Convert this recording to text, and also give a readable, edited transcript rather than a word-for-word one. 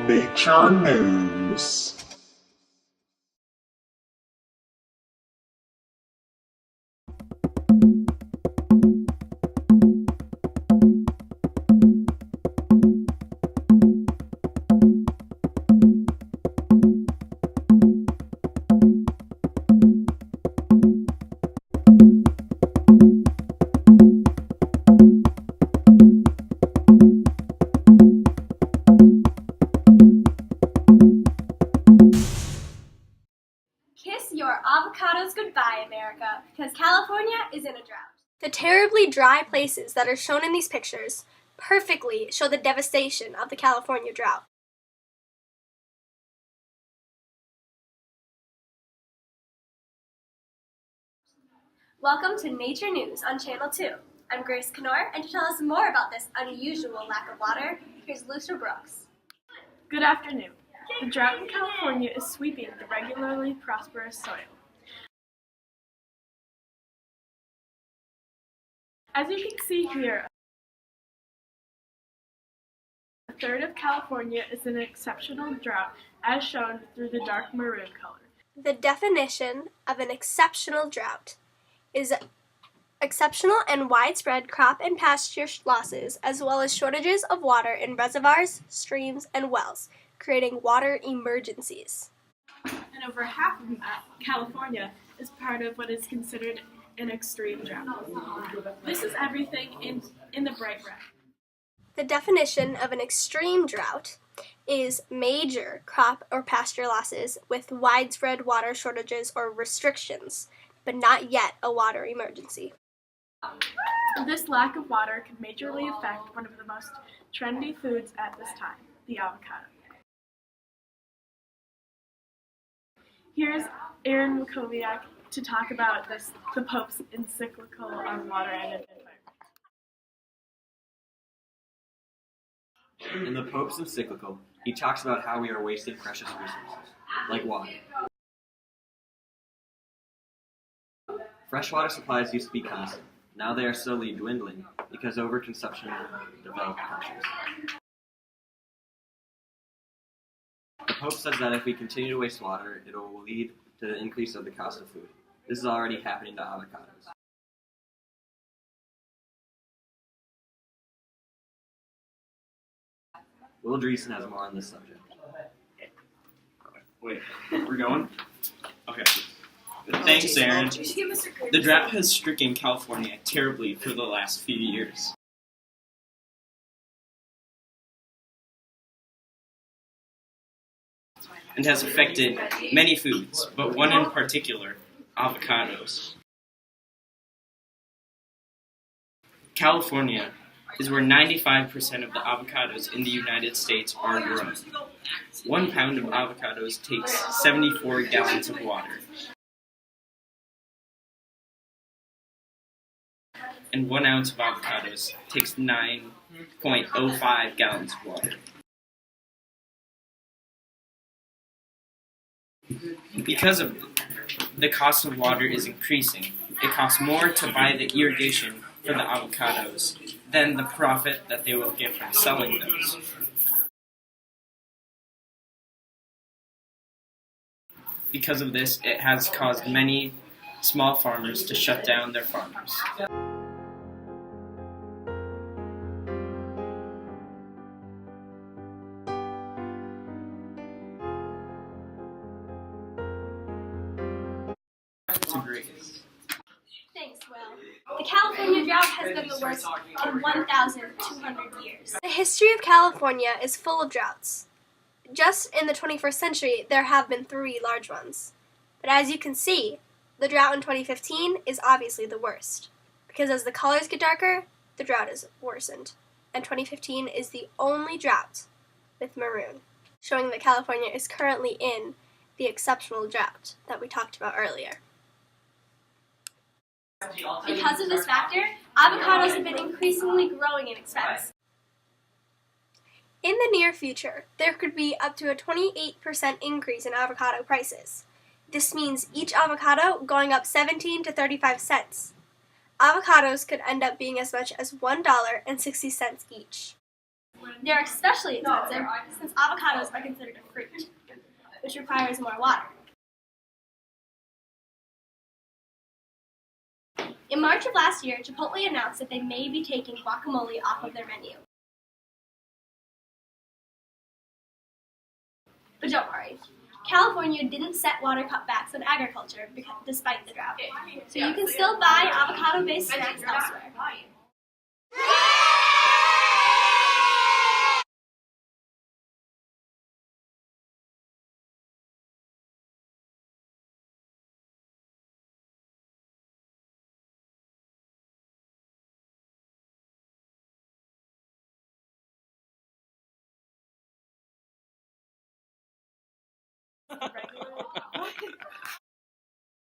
Nature News. Kiss your avocados goodbye, America, because California is in a drought. The terribly dry places that are shown in these pictures perfectly show the devastation of the California drought. Welcome to Nature News on Channel 2. I'm Grace Knorr, and to tell us more about this unusual lack of water, here's Lucia Brooks. Good afternoon. The drought in California is sweeping the regularly prosperous soil. As you can see here, a third of California is in an exceptional drought, as shown through the dark maroon color. The definition of an exceptional drought is exceptional and widespread crop and pasture losses, as well as shortages of water in reservoirs, streams, and wells, creating water emergencies. And over half of California is part of what is considered an extreme drought. This is everything in the bright red. The definition of an extreme drought is major crop or pasture losses with widespread water shortages or restrictions, but not yet a water emergency. This lack of water could majorly affect one of the most trendy foods at this time, the avocado. Here's Aaron Makoviak to talk about the Pope's encyclical on water and environment. In the Pope's encyclical, he talks about how we are wasting precious resources, like water. Freshwater supplies used to be constant. Now they are slowly dwindling because overconsumption in developed countries. The Pope says that if we continue to waste water, it will lead to the increase of the cost of food. This is already happening to avocados. Will Dreesen has more on this subject. Wait, we're going? Okay. Thanks, Aaron. The drought has stricken California terribly for the last few years. And has affected many foods, but one in particular, avocados. California is where 95% of the avocados in the United States are grown. 1 pound of avocados takes 74 gallons of water. And 1 ounce of avocados takes 9.05 gallons of water. Because of the cost of water is increasing, it costs more to buy the irrigation for the avocados than the profit that they will get from selling those. Because of this, it has caused many small farmers to shut down their farms. Thanks, Will. The California drought has been the worst in 1,200 years. The history of California is full of droughts. Just in the 21st century, there have been 3 large ones. But as you can see, the drought in 2015 is obviously the worst, because as the colors get darker, the drought is worsened. And 2015 is the only drought with maroon, showing that California is currently in the exceptional drought that we talked about earlier. Because of this factor, avocados have been increasingly growing in expense. In the near future, there could be up to a 28% increase in avocado prices. This means each avocado going up 17 to 35 cents. Avocados could end up being as much as $1.60 each. They're especially expensive since avocados are considered a fruit, which requires more water. In March of last year, Chipotle announced that they may be taking guacamole off of their menu. But don't worry, California didn't set water cutbacks on agriculture despite the drought. So you can still buy avocado-based snacks elsewhere.